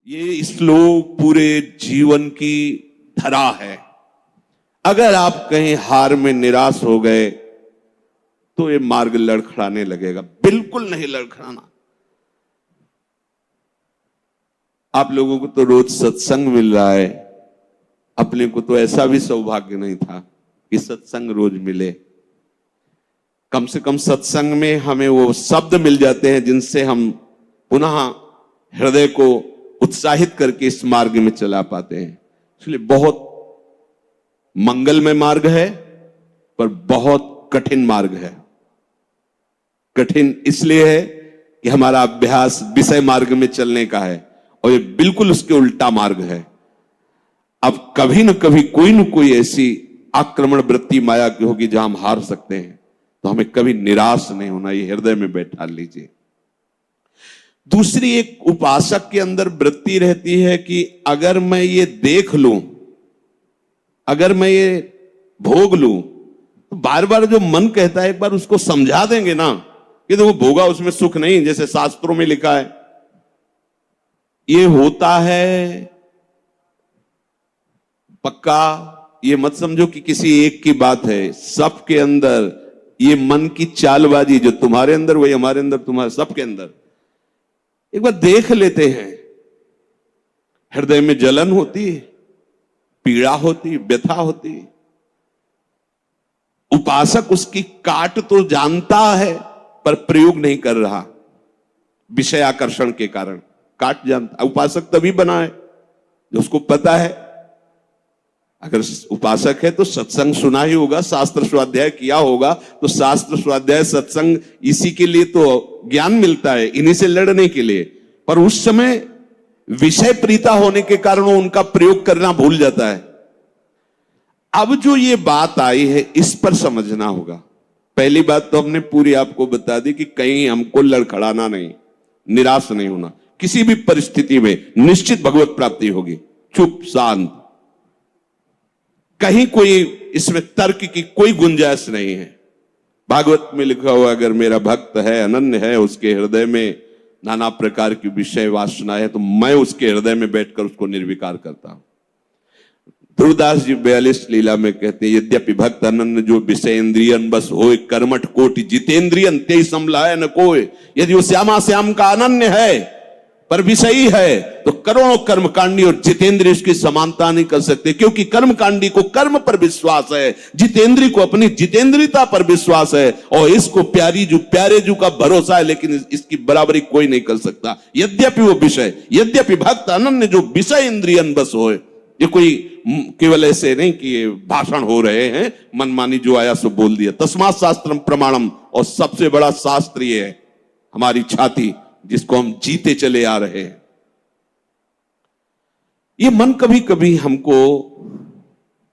ये श्लोक पूरे जीवन की धरा है। अगर आप कहीं हार में निराश हो गए तो ये मार्ग लड़खड़ाने लगेगा। बिल्कुल नहीं लड़खड़ाना। आप लोगों को तो रोज सत्संग मिल रहा है, अपने को तो ऐसा भी सौभाग्य नहीं था कि सत्संग रोज मिले। कम से कम सत्संग में हमें वो शब्द मिल जाते हैं जिनसे हम पुनः हृदय को उत्साहित करके इस मार्ग में चला पाते हैं। इसलिए बहुत मंगलमय मार्ग है, पर बहुत कठिन मार्ग है। कठिन इसलिए है कि हमारा अभ्यास विषय मार्ग में चलने का है और ये बिल्कुल उसके उल्टा मार्ग है। अब कभी न कभी कोई न कोई ऐसी आक्रमण वृत्ति माया की होगी जहां हम हार सकते हैं, तो हमें कभी निराश नहीं होना, ये हृदय में बैठा लीजिए। दूसरी एक उपासक के अंदर वृत्ति रहती है कि अगर मैं ये देख लूं, अगर मैं ये भोग लूं, तो बार बार जो मन कहता है एक बार उसको समझा देंगे ना कि देखो भोगा उसमें सुख नहीं, जैसे शास्त्रों में लिखा है। ये होता है पक्का, ये मत समझो कि किसी एक की बात है। सबके अंदर ये मन की चालबाजी, जो तुम्हारे अंदर वही हमारे अंदर, तुम्हारे सबके अंदर। एक बार देख लेते हैं, हृदय में जलन होती, पीड़ा होती, व्यथा होती। उपासक उसकी काट तो जानता है पर प्रयोग नहीं कर रहा, विषय आकर्षण के कारण काट जानता। उपासक तभी बना है जो उसको पता है। अगर उपासक है तो सत्संग सुना ही होगा, शास्त्र स्वाध्याय किया होगा, तो शास्त्र स्वाध्याय सत्संग इसी के लिए तो ज्ञान मिलता है, इन्हीं से लड़ने के लिए। पर उस समय विषय प्रीता होने के कारण वो उनका प्रयोग करना भूल जाता है। अब जो ये बात आई है इस पर समझना होगा। पहली बात तो हमने पूरी आपको बता दी कि कहीं हमको लड़खड़ाना नहीं, निराश नहीं होना। किसी भी परिस्थिति में निश्चित भगवत प्राप्ति होगी। चुप शांत, कहीं कोई इसमें तर्क की कोई गुंजाइश नहीं है। भागवत में लिखा हुआ, अगर मेरा भक्त है, अनन्य है, उसके हृदय में नाना प्रकार की विषय वासना है, तो मैं उसके हृदय में बैठकर उसको निर्विकार करता हूं। ध्रुवदास जी 42 लीला में कहते हैं, यद्यपि भक्त अनन्य जो विषय इंद्रियन बस होए, कर्मठ कोटि जितेंद्रियन ते समलाय न कोय। यदि वो श्यामा श्याम का अनन्य है पर विषयी है, तो करोड़ों कर्मकांडी और जितेंद्रिय उसकी समानता नहीं कर सकते, क्योंकि कर्मकांडी को कर्म पर विश्वास है, जितेंद्रिय को अपनी जितेंद्रियता पर विश्वास है, और इसको प्यारे जू का भरोसा है, लेकिन इसकी बराबरी कोई नहीं कर सकता। यद्यपि वो विषय, यद्यपि भक्त अनन्य जो विषय इंद्रियन बस होए। ये कोई केवल ऐसे नहीं कि ये भाषण हो रहे हैं, मनमानी जो आया सो बोल दिया। तस्मात् शास्त्रम प्रमाणम, और सबसे बड़ा शास्त्र ये है हमारी छाती, जिसको हम जीते चले आ रहे हैं। ये मन कभी कभी हमको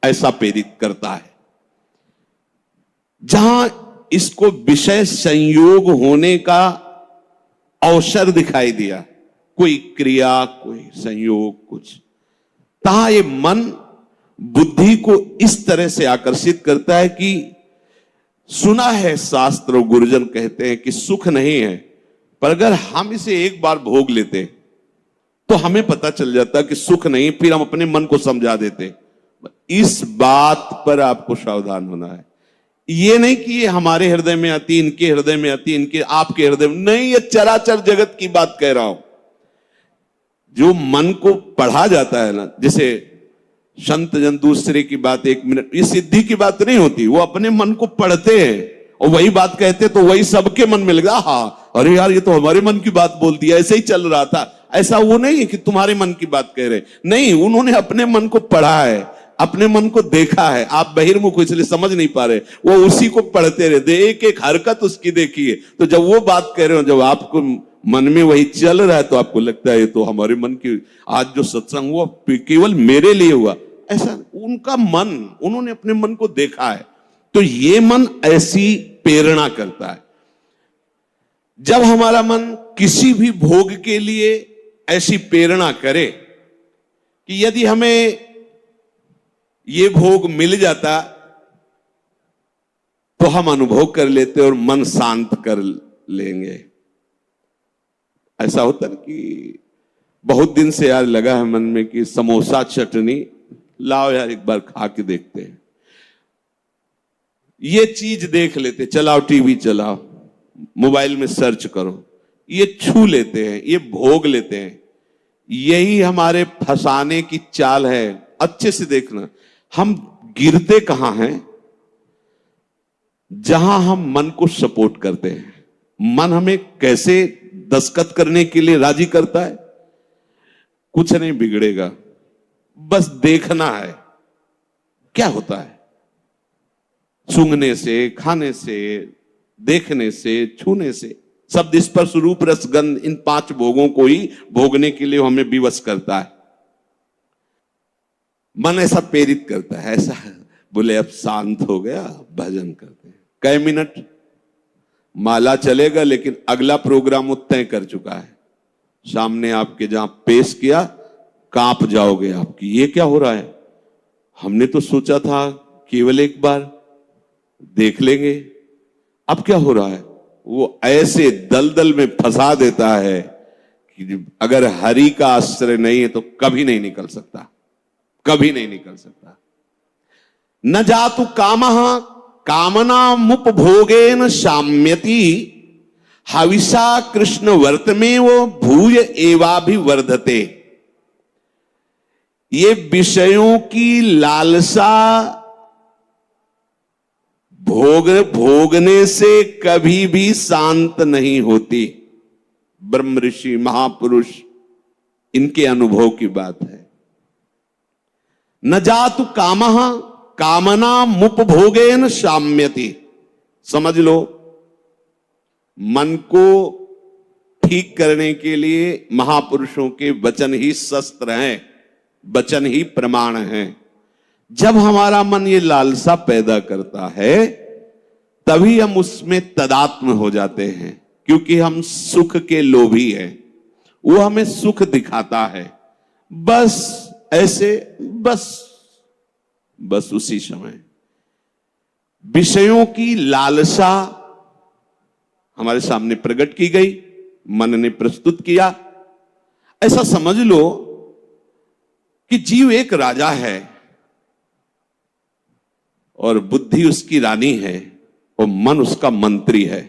ऐसा प्रेरित करता है, जहां इसको विषय संयोग होने का अवसर दिखाई दिया, कोई क्रिया, कोई संयोग, कुछ, तहां ये मन बुद्धि को इस तरह से आकर्षित करता है कि सुना है शास्त्र और गुरुजन कहते हैं कि सुख नहीं है, पर अगर हम इसे एक बार भोग लेते तो हमें पता चल जाता कि सुख नहीं, फिर हम अपने मन को समझा देते। इस बात पर आपको सावधान होना है। ये नहीं कि ये हमारे हृदय में आती, इनके हृदय में आती, इनके आपके हृदय में नहीं, ये चराचर जगत की बात कह रहा हूं। जो मन को पढ़ा जाता है ना, जैसे संत जन दूसरे की बात 1 मिनट, ये सिद्धि की बात नहीं होती। वो अपने मन को पढ़ते हैं और वही बात कहते, तो वही सबके मन में लगा, हाँ अरे यार ये तो हमारे मन की बात बोल दी, ऐसे ही चल रहा था। ऐसा वो नहीं है कि तुम्हारे मन की बात कह रहे, नहीं, उन्होंने अपने मन को पढ़ा है, अपने मन को देखा है। आप बहिर्मुख इसलिए समझ नहीं पा रहे, वो उसी को पढ़ते रहते, एक एक हरकत उसकी देखिए। तो जब वो बात कह रहे हो, जब आपको मन में वही चल रहा है, तो आपको लगता है ये तो हमारे मन की, आज जो सत्संग हुआ केवल मेरे लिए हुआ। ऐसा उनका मन, उन्होंने अपने मन को देखा है। तो ये मन ऐसी प्रेरणा करता है। जब हमारा मन किसी भी भोग के लिए ऐसी प्रेरणा करे कि यदि हमें ये भोग मिल जाता तो हम अनुभव कर लेते और मन शांत कर लेंगे। ऐसा होता है कि बहुत दिन से यार लगा है मन में कि समोसा चटनी लाओ यार, एक बार खा के देखते हैं। ये चीज देख लेते, चलाओ टीवी चलाओ, मोबाइल में सर्च करो, ये छू लेते हैं, ये भोग लेते हैं। यही हमारे फंसाने की चाल है। अच्छे से देखना, हम गिरते कहां हैं? जहां हम मन को सपोर्ट करते हैं। मन हमें कैसे दस्तखत करने के लिए राजी करता है? कुछ नहीं बिगड़ेगा, बस देखना है क्या होता है। सूंघने से, खाने से, देखने से, छूने से, शब्द स्पर्श रूप रस गंध, इन 5 भोगों को ही भोगने के लिए हमें विवश करता है। मन ऐसा प्रेरित करता है, ऐसा बोले अब शांत हो गया, भजन करते हैं। कई मिनट माला चलेगा, लेकिन अगला प्रोग्राम वो तय कर चुका है। सामने आपके जहां पेश किया, कांप जाओगे आपकी, ये क्या हो रहा है? हमने तो सोचा था केवल एक बार देख लेंगे, अब क्या हो रहा है? वो ऐसे दलदल में फंसा देता है कि अगर हरि का आश्रय नहीं है तो कभी नहीं निकल सकता, कभी नहीं निकल सकता। न जातु कामः कामना मुपभोगेन शाम्यति, हविषा कृष्ण वर्तमे वो भूय एवाभिवर्धते। ये विषयों की लालसा भोगने से कभी भी शांत नहीं होती। ब्रह्म ऋषि महापुरुष, इनके अनुभव की बात है। न जातु कामः कामना मुपभोगेन शाम्यति। समझ लो, मन को ठीक करने के लिए महापुरुषों के वचन ही शस्त्र हैं, वचन ही प्रमाण हैं। जब हमारा मन ये लालसा पैदा करता है, तभी हम उसमें तदात्म हो जाते हैं, क्योंकि हम सुख के लोभी हैं। वो हमें सुख दिखाता है, बस ऐसे, बस उसी समय विषयों की लालसा हमारे सामने प्रकट की गई, मन ने प्रस्तुत किया। ऐसा समझ लो कि जीव एक राजा है और बुद्धि उसकी रानी है और मन उसका मंत्री है।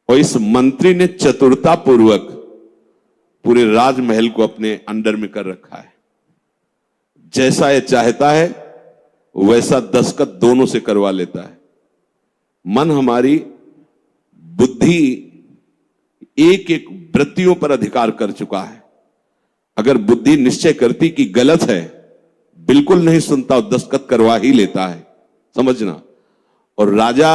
और इस मंत्री ने चतुरता पूर्वक पूरे राजमहल को अपने अंडर में कर रखा है। जैसा यह चाहता है वैसा दस्तखत दोनों से करवा लेता है। मन, हमारी बुद्धि एक एक वृत्तियों पर अधिकार कर चुका है। अगर बुद्धि निश्चय करती कि गलत है, बिल्कुल नहीं सुनता और दस्तखत करवा ही लेता है, समझना। और राजा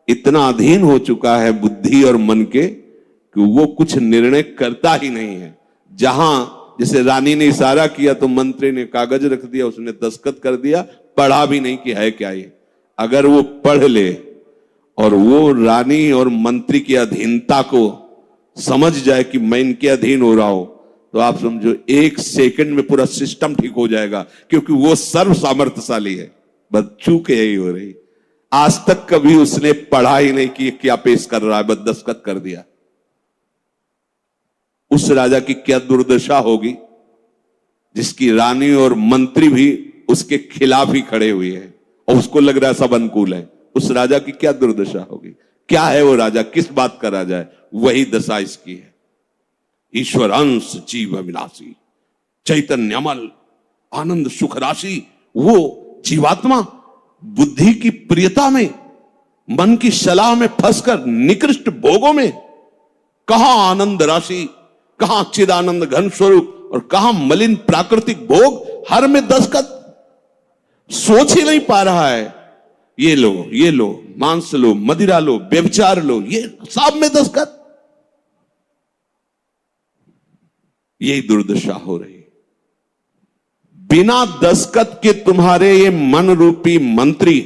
इतना अधीन हो चुका है बुद्धि और मन के कि वो कुछ निर्णय करता ही नहीं है। जहां जैसे रानी ने इशारा किया तो मंत्री ने कागज रख दिया, उसने दस्तखत कर दिया, पढ़ा भी नहीं कि है क्या ये। अगर वो पढ़ ले और वो रानी और मंत्री की अधीनता को समझ जाए कि मैं इनके अधीन हो रहा हूं, तो आप समझो 1 सेकंड में पूरा सिस्टम ठीक हो जाएगा, क्योंकि वो सर्व सामर्थ्यशाली है। बस चूक यही हो रही, आज तक कभी उसने पढ़ा ही नहीं कि क्या पेश कर रहा है, बस दस्तखत कर दिया। उस राजा की क्या दुर्दशा होगी जिसकी रानी और मंत्री भी उसके खिलाफ ही खड़े हुए हैं और उसको लग रहा है सब अनुकूल है। उस राजा की क्या दुर्दशा होगी? क्या है वो राजा, किस बात का राजा है? वही दशा इसकी है। ईश्वर अंश जीव अविनाशी, चैतन्यमल आनंद सुख राशि। वो जीवात्मा बुद्धि की प्रियता में, मन की सलाह में फंसकर निकृष्ट भोगों में, कहां आनंद राशि, कहां चिदानंद घन स्वरूप और कहां मलिन प्राकृतिक भोग, हर में दस्तखत। सोच ही नहीं पा रहा है। ये लो, ये लो, मांस लो, मदिरा लो, व्यभिचार लो, ये सब में दस्तखत। यही दुर्दशा हो रही। बिना दस्तखत के तुम्हारे ये मन रूपी मंत्री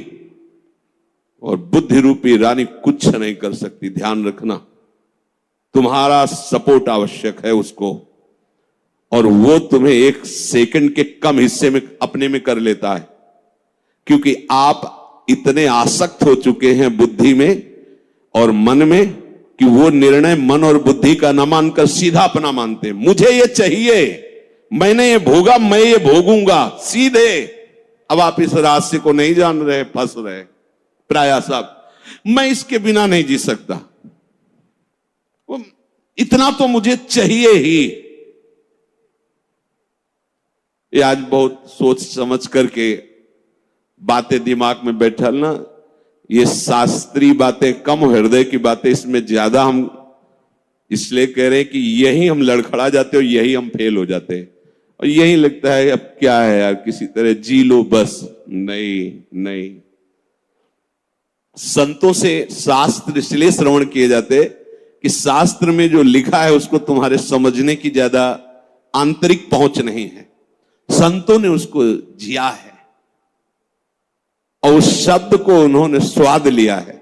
और बुद्धि रूपी रानी कुछ नहीं कर सकती। ध्यान रखना, तुम्हारा सपोर्ट आवश्यक है उसको, और वो तुम्हें 1 सेकंड के कम हिस्से में अपने में कर लेता है, क्योंकि आप इतने आसक्त हो चुके हैं बुद्धि में और मन में कि वो निर्णय मन और बुद्धि का न मानकर सीधा अपना मानते। मुझे ये चाहिए, मैंने ये भोगा, मैं ये भोगूंगा, सीधे। अब आप इस रास्ते को नहीं जान रहे, फंस रहे। प्राय साहब, मैं इसके बिना नहीं जी सकता, वो इतना तो मुझे चाहिए ही। ये आज बहुत सोच समझ करके बातें दिमाग में बैठल ना, ये शास्त्रीय बातें कम, हृदय की बातें इसमें ज्यादा हम इसलिए कह रहे हैं कि यही हम लड़खड़ा जाते और यही हम फेल हो जाते हैं, और यही लगता है अब क्या है यार, किसी तरह जी लो बस। नहीं नहीं, संतों से शास्त्र इसलिए श्रवण किए जाते कि शास्त्र में जो लिखा है उसको तुम्हारे समझने की ज्यादा आंतरिक पहुंच नहीं है, संतों ने उसको जिया है और उस शब्द को उन्होंने स्वाद लिया है,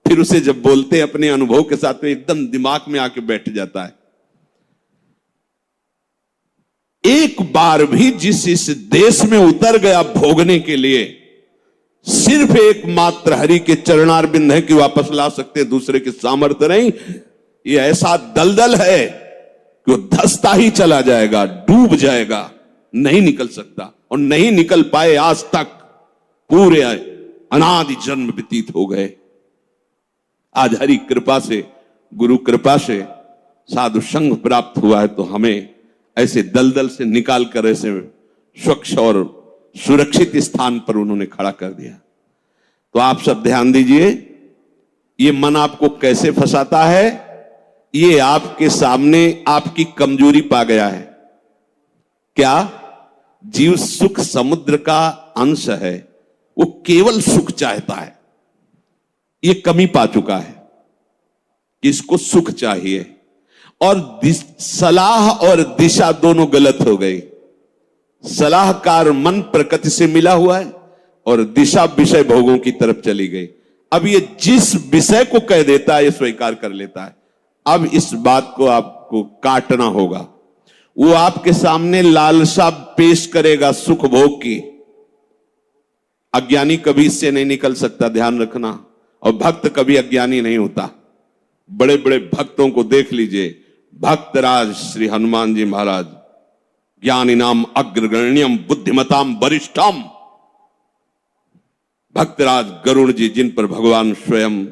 फिर उसे जब बोलते हैं अपने अनुभव के साथ तो एकदम दिमाग में आके बैठ जाता है। एक बार भी जिस इस देश में उतर गया भोगने के लिए, सिर्फ एकमात्र हरि के चरणारविंद है कि वापस ला सकते, दूसरे के सामर्थ्य नहीं। ये ऐसा दलदल है कि वो धंसता ही चला जाएगा, डूब जाएगा, नहीं निकल सकता, और नहीं निकल पाए आज तक। पूरे अनादि जन्म व्यतीत हो गए। आज हरि कृपा से, गुरु कृपा से साधु संग प्राप्त हुआ है, तो हमें ऐसे दलदल से निकाल कर ऐसे स्वच्छ और सुरक्षित स्थान पर उन्होंने खड़ा कर दिया। तो आप सब ध्यान दीजिए, ये मन आपको कैसे फंसाता है, ये आपके सामने आपकी कमजोरी पा गया है। क्या? जीव सुख समुद्र का अंश है, वो केवल सुख चाहता है, ये कमी पा चुका है, इसको सुख चाहिए, और सलाह और दिशा दोनों गलत हो गई। सलाहकार मन प्रकृति से मिला हुआ है और दिशा विषय भोगों की तरफ चली गई। अब ये जिस विषय को कह देता है ये स्वीकार कर लेता है। अब इस बात को आपको काटना होगा। वो आपके सामने लालसा पेश करेगा सुख भोग की, अज्ञानी कभी इससे नहीं निकल सकता, ध्यान रखना। और भक्त कभी अज्ञानी नहीं होता। बड़े बड़े भक्तों को देख लीजिए, भक्तराज श्री हनुमान जी महाराज, ज्ञानी नाम अग्रगण्यम बुद्धिमताम वरिष्ठम, भक्तराज गरुण जी, जिन पर भगवान स्वयं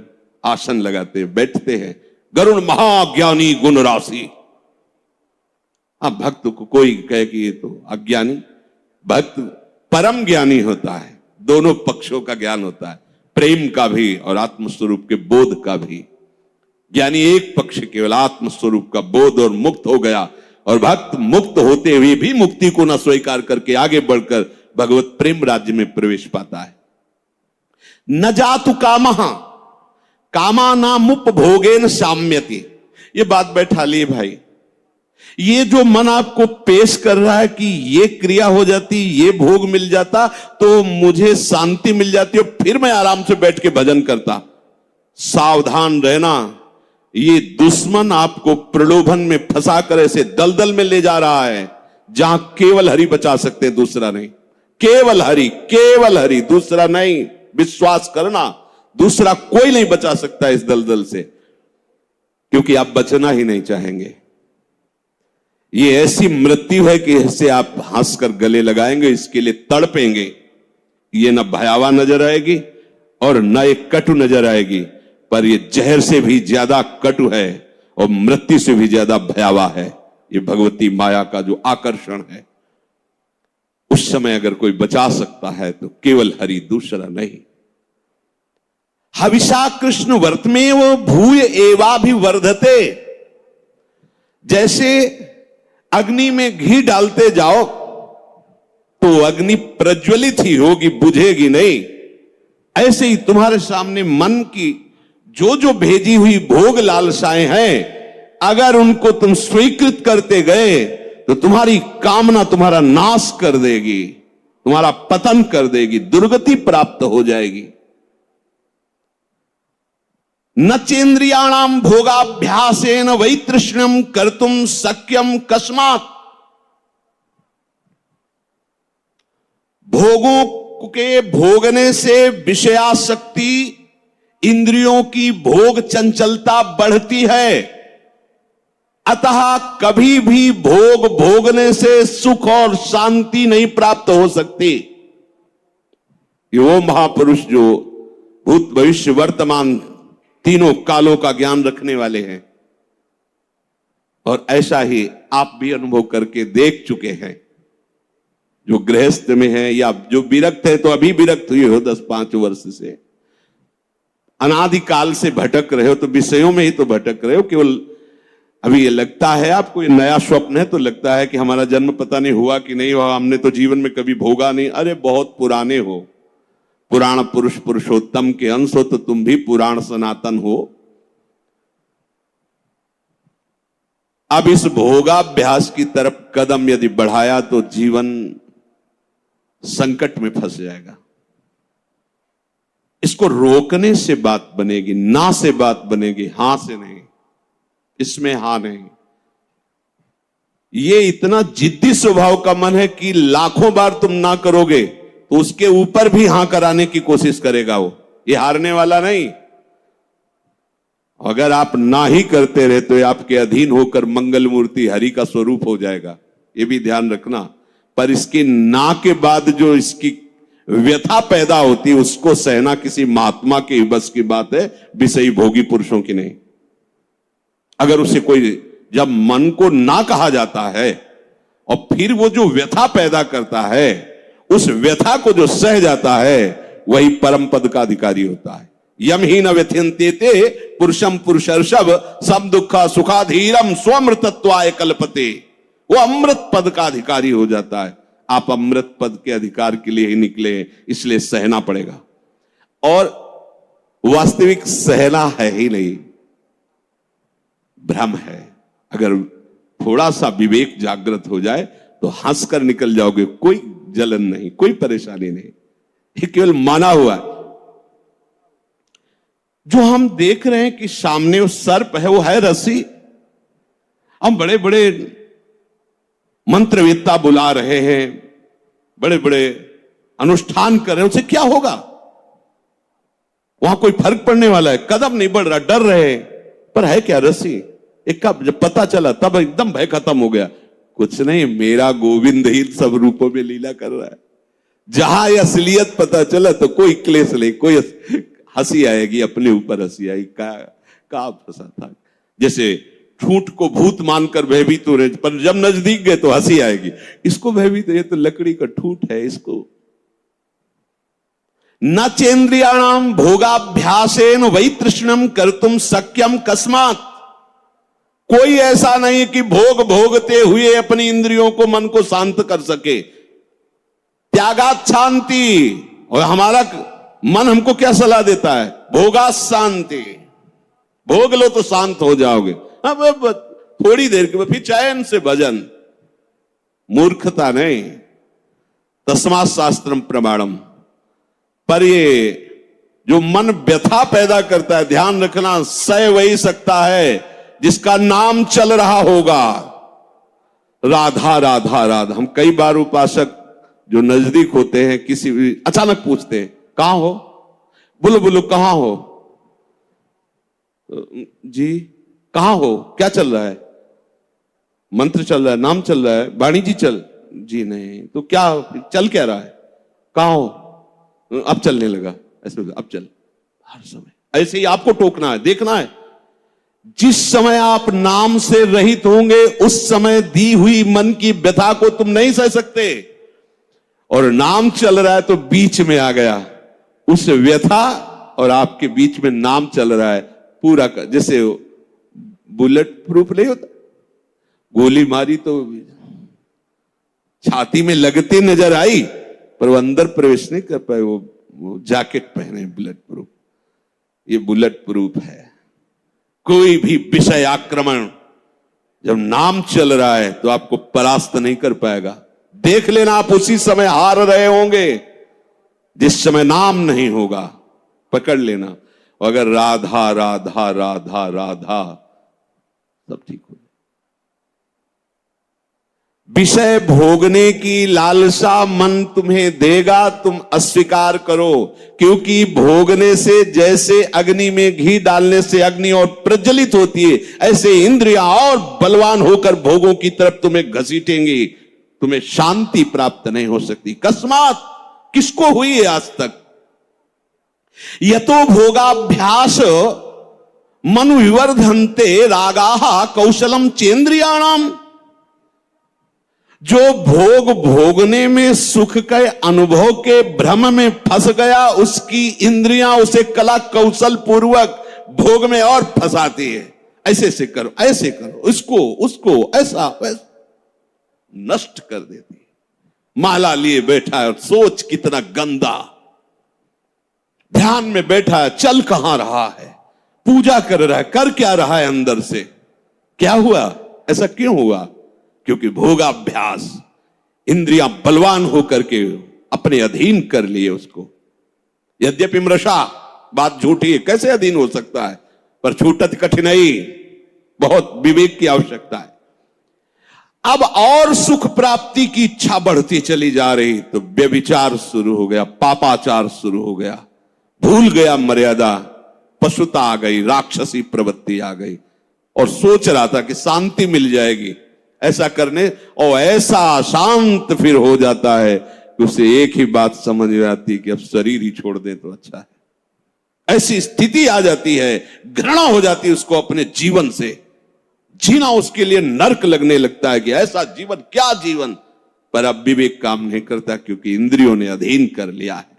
आसन लगाते बैठते हैं, गरुण महाज्ञानी गुण राशि। अब भक्त को कोई कहे कि ये तो अज्ञानी, भक्त परम ज्ञानी होता है। दोनों पक्षों का ज्ञान होता है, प्रेम का भी और आत्मस्वरूप के बोध का भी। ज्ञानी एक पक्ष केवल आत्मस्वरूप का बोध और मुक्त हो गया, और भक्त मुक्त होते हुए भी मुक्ति को न स्वीकार करके आगे बढ़कर भगवत प्रेम राज्य में प्रवेश पाता है। न जातु कामः कामानामुपभोगेन साम्यति। ये बात बैठा लिए भाई, ये जो मन आपको पेश कर रहा है कि ये क्रिया हो जाती, ये भोग मिल जाता तो मुझे शांति मिल जाती और फिर मैं आराम से बैठ के भजन करता, सावधान रहना। ये दुश्मन आपको प्रलोभन में फंसा कर ऐसे दलदल में ले जा रहा है जहां केवल हरि बचा सकते हैं, दूसरा नहीं। केवल हरि, केवल हरि, दूसरा नहीं। विश्वास करना, दूसरा कोई नहीं बचा सकता इस दलदल से, क्योंकि आप बचना ही नहीं चाहेंगे। ये ऐसी मृत्यु है कि इससे आप हंसकर गले लगाएंगे, इसके लिए तड़पेंगे। ये न भयावह नजर आएगी और न एक कटु नजर आएगी, पर ये जहर से भी ज्यादा कटु है और मृत्यु से भी ज्यादा भयावह है। ये भगवती माया का जो आकर्षण है, उस समय अगर कोई बचा सकता है तो केवल हरि, दूसरा नहीं। हविषा कृष्ण वर्तमेव भूय एवाभिवर्धते। जैसे अग्नि में घी डालते जाओ तो अग्नि प्रज्वलित ही होगी, बुझेगी नहीं। ऐसे ही तुम्हारे सामने मन की जो जो भेजी हुई भोग लालसाएं हैं, अगर उनको तुम स्वीकृत करते गए तो तुम्हारी कामना तुम्हारा नाश कर देगी, तुम्हारा पतन कर देगी, दुर्गति प्राप्त हो जाएगी। न चेन्द्रियाणाम भोगाभ्यासेन वैतृष्ण्यम कर्तुम शक्यम कस्मात्। भोगों के भोगने से विषयासक्ति इंद्रियों की भोग चंचलता बढ़ती है। अतः कभी भी भोग भोगने से सुख और शांति नहीं प्राप्त हो सकती। ये वो महापुरुष जो भूत भविष्य वर्तमान तीनों कालों का ज्ञान रखने वाले हैं, और ऐसा ही आप भी अनुभव करके देख चुके हैं। जो गृहस्थ में है या जो विरक्त है, तो अभी विरक्त हुए हो 10-5 वर्ष से, अनादिकाल से भटक रहे हो, तो विषयों में ही तो भटक रहे हो। केवल अभी ये लगता है आपको, ये नया स्वप्न है, तो लगता है कि हमारा जन्म पता नहीं हुआ कि नहीं हुआ, हमने तो जीवन में कभी भोगा नहीं। अरे बहुत पुराने हो, पुराण पुरुष पुरुषोत्तम के अंश हो, तो तुम भी पुराण सनातन हो। अब इस भोगाभ्यास की तरफ कदम यदि बढ़ाया तो जीवन संकट में फंस जाएगा। इसको रोकने से बात बनेगी, ना से बात बनेगी, हां से नहीं। इसमें हां नहीं। ये इतना जिद्दी स्वभाव का मन है कि लाखों बार तुम ना करोगे तो उसके ऊपर भी हां कराने की कोशिश करेगा वो। ये हारने वाला नहीं। अगर आप ना ही करते रहे तो आपके अधीन होकर मंगल मूर्ति हरि का स्वरूप हो जाएगा, ये भी ध्यान रखना। पर इसके ना के बाद जो इसकी व्यथा पैदा होती है, उसको सहना किसी महात्मा के बस की बात है, विषयी भोगी पुरुषों की नहीं। अगर उसे कोई, जब मन को ना कहा जाता है और फिर वो जो व्यथा पैदा करता है, उस व्यथा को जो सह जाता है, वही परम पद का अधिकारी होता है। यम ही न व्यथ्यन्ते ते पुरुषम पुरुषर्षभ सब दुखा सुखाधीरम स्वमृतत्वाय कल्पते। वो अमृत पद का अधिकारी हो जाता है। आप अमृत पद के अधिकार के लिए ही निकले, इसलिए सहना पड़ेगा। और वास्तविक सहना है ही नहीं, भ्रम है। अगर थोड़ा सा विवेक जागृत हो जाए तो हंसकर निकल जाओगे, कोई जलन नहीं, कोई परेशानी नहीं। ये केवल माना हुआ है। जो हम देख रहे हैं कि सामने वो सर्प है, वो है रस्सी। हम बड़े बड़े मंत्रवेत्ता बुला रहे हैं, बड़े बड़े अनुष्ठान कर रहे हैं, उससे क्या होगा? वहां कोई फर्क पड़ने वाला है? कदम नहीं बढ़ रहा, डर रहे हैं, पर है क्या? रस्सी। एक का जब पता चला तब एकदम भय खत्म हो गया। कुछ नहीं, मेरा गोविंद ही सब रूपों में लीला कर रहा है। जहां यह असलियत पता चला तो कोई क्लेश नहीं, कोई हंसी आएगी, अपने ऊपर हंसी आएगी। का फंसा था। जैसे ठूंठ को भूत मानकर भयभीत हो रहे, पर जब नजदीक गए तो हंसी आएगी। इसको भयभीत, ये तो लकड़ी का ठूंठ है। इसको न चेन्द्रियाणाम भोगाभ्यासेन वै तृष्णम कर्तुम शक्यम कस्मात्। कोई ऐसा नहीं कि भोग भोगते हुए अपनी इंद्रियों को, मन को शांत कर सके। त्यागात शांति। और हमारा मन हमको क्या सलाह देता है? भोगा शांति। भोग लो तो शांत हो जाओगे। अब थोड़ी देर के बाद फिर चैन से भजन। मूर्खता नहीं। तस्मात् शास्त्रम प्रमाणम। पर ये जो मन व्यथा पैदा करता है, ध्यान रखना, सह वही सकता है जिसका नाम चल रहा होगा। राधा राधा राधा। हम कई बार उपासक जो नजदीक होते हैं, किसी भी अचानक पूछते हैं, कहां हो? बोलो बोलो, कहां हो? जी कहां हो? क्या चल रहा है? मंत्र चल रहा है, नाम चल रहा है, वाणी जी चल। जी नहीं, तो क्या चल क्या रहा है? कहां हो? अब चलने लगा। ऐसे अब चल। हर समय ऐसे ही आपको टोकना है, देखना है। जिस समय आप नाम से रहित होंगे, उस समय दी हुई मन की व्यथा को तुम नहीं सह सकते। और नाम चल रहा है तो बीच में आ गया, उस व्यथा और आपके बीच में नाम चल रहा है पूरा का। जैसे बुलेट प्रूफ नहीं होता, गोली मारी तो छाती में लगती नजर आई, पर वो अंदर प्रवेश नहीं कर पाए। वो जैकेट पहने बुलेट प्रूफ। ये बुलेट प्रूफ है। कोई भी विषय आक्रमण जब नाम चल रहा है तो आपको परास्त नहीं कर पाएगा। देख लेना, आप उसी समय हार रहे होंगे जिस समय नाम नहीं होगा। पकड़ लेना। अगर राधा राधा राधा राधा, सब ठीक हो। विषय भोगने की लालसा मन तुम्हें देगा, तुम अस्वीकार करो, क्योंकि भोगने से जैसे अग्नि में घी डालने से अग्नि और प्रज्वलित होती है, ऐसे इंद्रियां और बलवान होकर भोगों की तरफ तुम्हें घसीटेंगी, तुम्हें शांति प्राप्त नहीं हो सकती। कस्मात, किसको हुई है आज तक? यतो भोगाभ्यास मनु विवर्धन्ते रागाः कौशलम चेन्द्रियाणाम। जो भोग भोगने में सुख के अनुभव के भ्रम में फंस गया, उसकी इंद्रियां उसे कला कौशल पूर्वक भोग में और फंसाती है। ऐसे से करो, ऐसे करो, इसको उसको, ऐसा वैसा, नष्ट कर देती है। माला लिए बैठा है और सोच कितना गंदा, ध्यान में बैठा है, चल कहां रहा है, पूजा कर रहा है, कर क्या रहा है अंदर से? क्या हुआ? ऐसा क्यों हुआ? क्योंकि भोगाभ्यास, इंद्रियां बलवान होकर के अपने अधीन कर लिए उसको। यद्यपि मृषा, बात झूठी है, कैसे अधीन हो सकता है, पर छूटत कठिनाई, बहुत विवेक की आवश्यकता है। अब और सुख प्राप्ति की इच्छा बढ़ती चली जा रही, तो व्यभिचार शुरू हो गया, पापाचार शुरू हो गया, भूल गया मर्यादा, पशुता आ गई, राक्षसी प्रवृत्ति आ गई, और सोच रहा था कि शांति मिल जाएगी ऐसा करने, और ऐसा शांत फिर हो जाता है कि उसे एक ही बात समझ में आती कि अब शरीर ही छोड़ दे तो अच्छा है। ऐसी स्थिति आ जाती है, घृणा हो जाती है उसको अपने जीवन से, जीना उसके लिए नर्क लगने लगता है कि ऐसा जीवन, क्या जीवन। पर अब विवेक काम नहीं करता, क्योंकि इंद्रियों ने अधीन कर लिया है।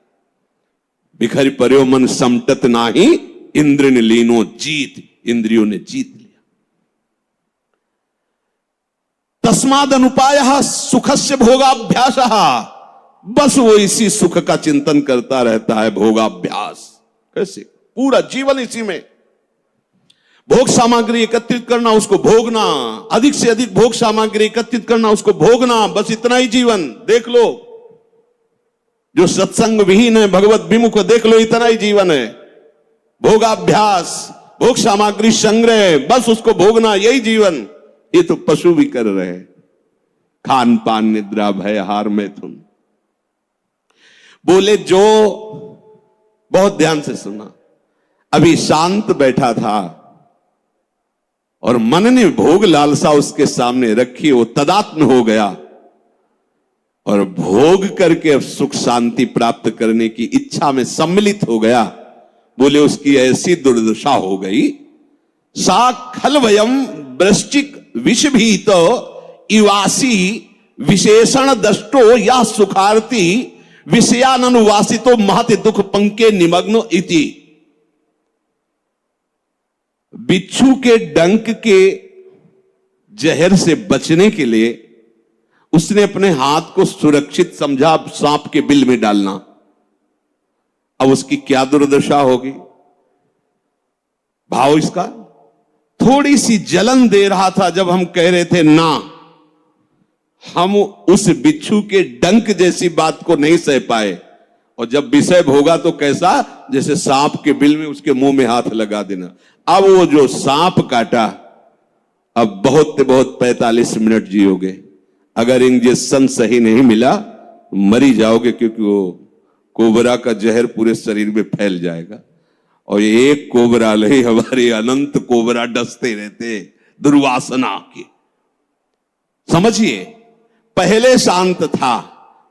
बिखर पर्यो मन समटत नाही, इंद्र ने लीनो जीत, इंद्रियों ने जीत लिया। तस्माद अनुपाय सुखस्य भोगाभ्यास, बस वो इसी सुख का चिंतन करता रहता है। भोगाभ्यास कैसे? पूरा जीवन इसी में, भोग सामग्री एकत्रित करना, उसको भोगना, अधिक से अधिक भोग सामग्री एकत्रित करना, उसको भोगना, बस इतना ही जीवन। देख लो जो सत्संग विहीन है, भगवत विमुख, देख लो इतना ही जीवन है। भोगाभ्यास, भोग सामग्री संग्रह, बस उसको भोगना, यही जीवन। ये तो पशु भी कर रहे हैं। खान पान निद्रा भय हार मैथुन। बोले जो, बहुत ध्यान से सुना, अभी शांत बैठा था और मन ने भोग लालसा उसके सामने रखी, वो तदात्म हो गया और भोग करके अब सुख शांति प्राप्त करने की इच्छा में सम्मिलित हो गया। बोले उसकी ऐसी दुर्दशा हो गई, सा खलवयम वृश्चिक विषभीत इवासी विशेषण दष्टो या सुखार्थी विषयानुवासितो महत दुख पंके निमग्नो इति। बिच्छू के डंक के जहर से बचने के लिए उसने अपने हाथ को सुरक्षित समझा सांप के बिल में डालना। अब उसकी क्या दुर्दशा होगी? भाव इसका, थोड़ी सी जलन दे रहा था जब हम कह रहे थे ना, हम उस बिच्छू के डंक जैसी बात को नहीं सह पाए, और जब विषय भोगा तो कैसा, जैसे सांप के बिल में उसके मुंह में हाथ लगा देना। अब वो जो सांप काटा, अब बहुत 45 मिनट जियोगे, अगर इंजेक्शन सही नहीं मिला मरी जाओगे, क्योंकि वो कोबरा का जहर पूरे शरीर में फैल जाएगा। और ये एक कोबरा नहीं, हमारे अनंत कोबरा डसते रहते दुर्वासना के। समझिए, पहले शांत था,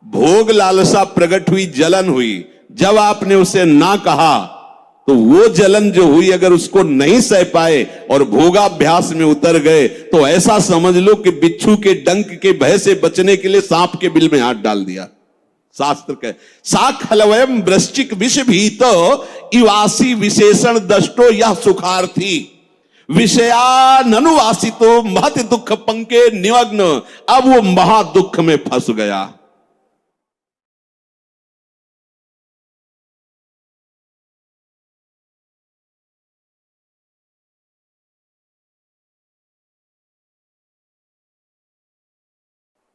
भोग लालसा प्रकट हुई, जलन हुई, जब आपने उसे ना कहा तो वो जलन जो हुई, अगर उसको नहीं सह पाए और भोगाभ्यास में उतर गए, तो ऐसा समझ लो कि बिच्छू के डंक के भय से बचने के लिए सांप के बिल में हाथ डाल दिया। शास्त्र कहे सा खलवयम वृश्चिक विष भीत इवासी विशेषण दष्टो यह सुखार्थी विषयानुवासितो महत दुख पंके निमग्न। अब वो महा दुख में फंस गया।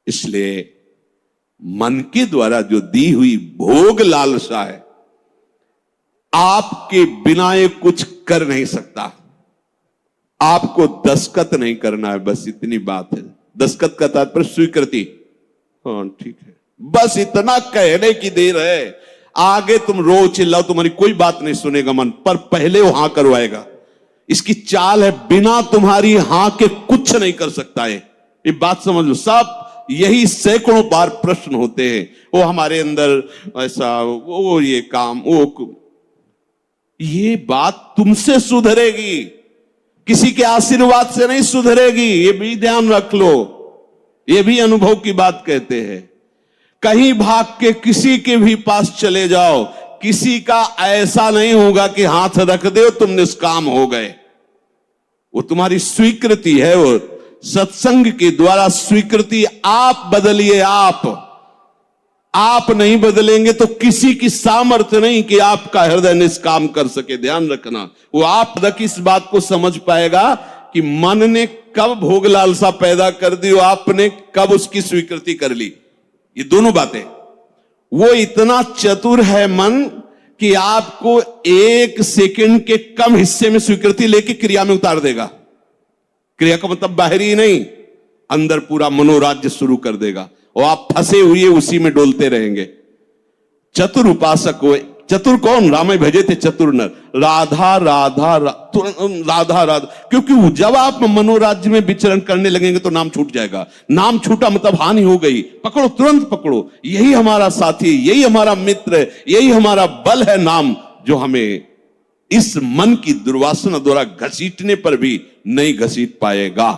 इसलिए मन के द्वारा जो दी हुई भोग लालसा है, आपके बिना ये कुछ कर नहीं सकता। आपको दस्तखत नहीं करना है, बस इतनी बात है। दस्तखत का तात्पर्य स्वीकृति। हाँ ठीक है, बस इतना कहने की देर है, आगे तुम रो चिल्लाओ, तुम्हारी कोई बात नहीं सुनेगा मन, पर पहले वो हां करवाएगा। इसकी चाल है, बिना तुम्हारी हां के कुछ नहीं कर सकता है। ये बात समझ लो। सब यही सैकड़ों बार प्रश्न होते हैं, वो हमारे अंदर ऐसा, वो ये काम, वो ये बात तुमसे सुधरेगी, किसी के आशीर्वाद से नहीं सुधरेगी। ये भी ध्यान रख लो, ये भी अनुभव की बात कहते हैं। कहीं भाग के किसी के भी पास चले जाओ, किसी का ऐसा नहीं होगा कि हाथ रख दे तुम निष्काम हो गए। वो तुम्हारी स्वीकृति है, वो सत्संग के द्वारा स्वीकृति। आप बदलिए, आप नहीं बदलेंगे तो किसी की सामर्थ्य नहीं कि आपका हृदय निष्काम कर सके। ध्यान रखना, वो आप तक इस बात को समझ पाएगा कि मन ने कब भोग लालसा पैदा कर दी, आपने कब उसकी स्वीकृति कर ली। ये दोनों बातें, वो इतना चतुर है मन कि आपको 1 सेकंड के कम हिस्से में स्वीकृति लेके क्रिया में उतार देगा। क्रिया का मतलब बाहरी नहीं, अंदर पूरा मनोराज्य शुरू कर देगा और आप फंसे हुए उसी में डोलते रहेंगे। चतुर उपासक हो। चतुर कौन? राम भजे थे चतुर नर। राधा राधा राधा राधा, क्योंकि जब आप मनोराज्य में विचरण करने लगेंगे तो नाम छूट जाएगा। नाम छूटा मतलब हानि हो गई। पकड़ो, तुरंत पकड़ो। यही हमारा साथी, यही हमारा मित्र, यही हमारा बल है नाम, जो हमें इस मन की दुर्वासना द्वारा घसीटने पर भी नहीं घसीट पाएगा।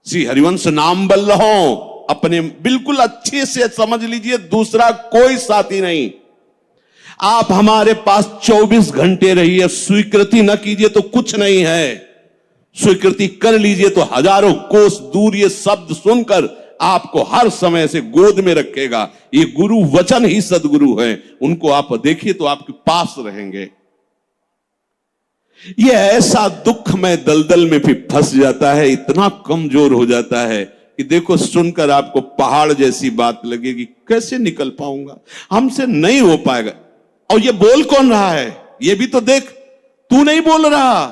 श्री हरिवंश नाम बल रहो, अपने बिल्कुल अच्छे से समझ लीजिए, दूसरा कोई साथी नहीं। आप हमारे पास 24 घंटे रहिए, स्वीकृति न कीजिए तो कुछ नहीं है। स्वीकृति कर लीजिए तो हजारों कोस दूर ये शब्द सुनकर आपको हर समय से गोद में रखेगा। ये गुरु वचन ही सदगुरु है, उनको आप देखिए तो आपके पास रहेंगे। ये ऐसा दुख में दलदल में भी फंस जाता है, इतना कमजोर हो जाता है कि देखो, सुनकर आपको पहाड़ जैसी बात लगेगी, कैसे निकल पाऊंगा, हमसे नहीं हो पाएगा। और ये बोल कौन रहा है? ये भी तो देख, तू नहीं बोल रहा,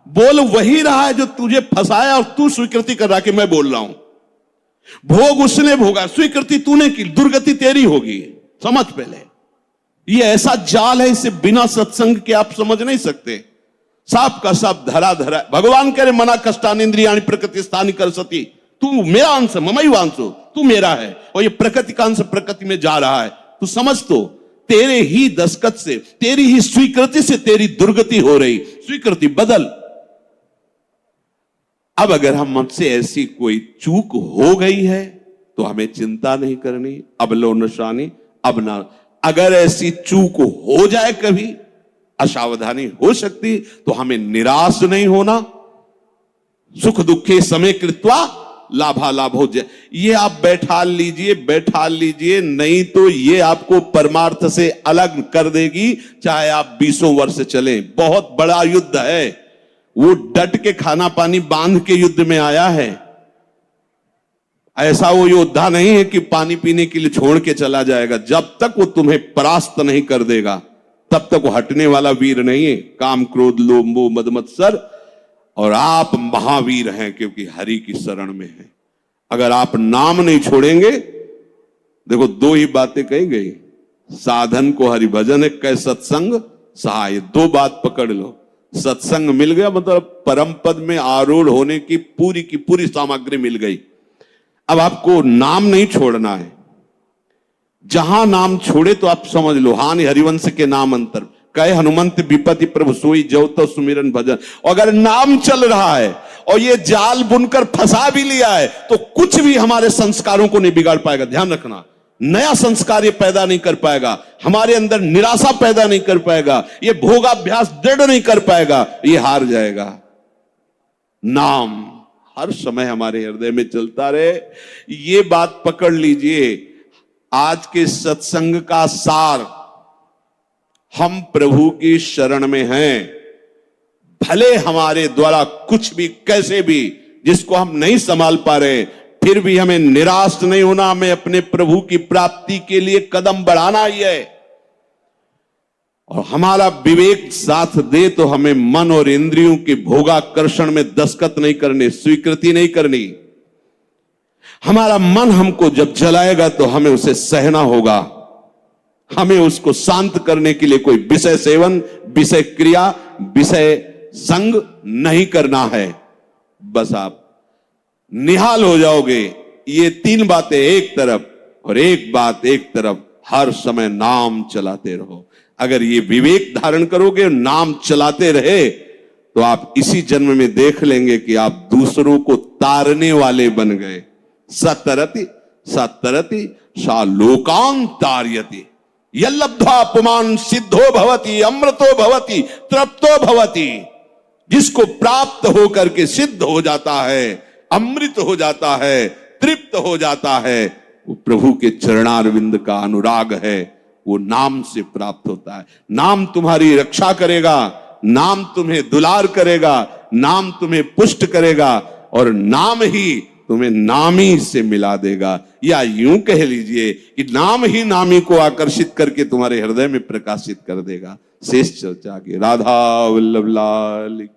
बोल वही रहा है जो तुझे फंसाया, और तू स्वीकृति कर रहा कि मैं बोल रहा हूं। भोग उसने भोगा, स्वीकृति तूने की, दुर्गति तेरी होगी। समझ पहले, ये ऐसा जाल है, इसे बिना सत्संग के आप समझ नहीं सकते। साफ का साफ धरा धरा। भगवान कह रहे मना कष्टान इंद्रियाणि प्रकृति स्थानी कर सती। तू मेरा अंश, ममई वांश, तू मेरा है, और ये प्रकृति का अंश प्रकृति में जा रहा है। तू समझ, तो तेरे ही दस्तखत से, तेरी ही स्वीकृति से तेरी दुर्गति हो रही। स्वीकृति बदल। अब अगर हम हमसे ऐसी कोई चूक हो गई है तो हमें चिंता नहीं करनी, अब लो नशानी, अब ना। अगर ऐसी चूक हो जाए, कभी असावधानी हो सकती, तो हमें निराश नहीं होना। सुख दुखे समय कृत्वा लाभा लाभ हो जाए, ये आप बैठा लीजिए, नहीं तो ये आपको परमार्थ से अलग कर देगी, चाहे आप 20 वर्ष चलें। बहुत बड़ा युद्ध है, वो डट के खाना पानी बांध के युद्ध में आया है। ऐसा वो योद्धा नहीं है कि पानी पीने के लिए छोड़ के चला जाएगा। जब तक वो तुम्हें परास्त नहीं कर देगा तब तक वो हटने वाला वीर नहीं है। काम क्रोध लोभ मोह मद मत्सर, और आप महावीर हैं क्योंकि हरि की शरण में हैं। अगर आप नाम नहीं छोड़ेंगे, देखो 2 ही बातें कही गई, साधन को हरि भजन है, कै सत्संग सहाय। 2 बात पकड़ लो। सत्संग मिल गया मतलब परम पद में आरूढ़ होने की पूरी सामग्री मिल गई। अब आपको नाम नहीं छोड़ना है। जहां नाम छोड़े तो आप समझ लो, हानि हरिवंश के नाम अंतर कहे हनुमंत विपति प्रभु सोई जो तो सुमिरन भजन। अगर नाम चल रहा है और ये जाल बुनकर फंसा भी लिया है तो कुछ भी हमारे संस्कारों को नहीं बिगाड़ पाएगा। ध्यान रखना, नया संस्कार ये पैदा नहीं कर पाएगा, हमारे अंदर निराशा पैदा नहीं कर पाएगा, ये भोगाभ्यास दृढ़ नहीं कर पाएगा, ये हार जाएगा। नाम हर समय हमारे हृदय में चलता रहे, ये बात पकड़ लीजिए। आज के सत्संग का सार, हम प्रभु की शरण में हैं। भले हमारे द्वारा कुछ भी कैसे भी जिसको हम नहीं संभाल पा रहे, फिर भी हमें निराश नहीं होना, हमें अपने प्रभु की प्राप्ति के लिए कदम बढ़ाना ही है। और हमारा विवेक साथ दे तो हमें मन और इंद्रियों के भोगाकर्षण में दस्तखत नहीं करने, स्वीकृति नहीं करनी। हमारा मन हमको जब जलाएगा तो हमें उसे सहना होगा। हमें उसको शांत करने के लिए कोई विषय सेवन, विषय क्रिया, विषय संग नहीं करना है। बस आप निहाल हो जाओगे। ये तीन बातें एक तरफ और एक बात एक तरफ, हर समय नाम चलाते रहो। अगर ये विवेक धारण करोगे, नाम चलाते रहे, तो आप इसी जन्म में देख लेंगे कि आप दूसरों को तारने वाले बन गए। सतरति सतरति सा लोकान तारयति यल्लब्ध्वा पुमान सिद्धो भवति अमृतो भवति तृप्तो भवति। जिसको प्राप्त होकर के सिद्ध हो जाता है, अमृत हो जाता है, तृप्त हो जाता है, वो प्रभु के चरणारविंद का अनुराग है, वो नाम से प्राप्त होता है। नाम तुम्हारी रक्षा करेगा, नाम तुम्हें दुलार करेगा, नाम तुम्हें पुष्ट करेगा, और नाम ही तुम्हें नामी से मिला देगा। या यूं कह लीजिए कि नाम ही नामी को आकर्षित करके तुम्हारे हृदय में प्रकाशित कर देगा। शेष चर्चा की। राधा वल्लभ लाल।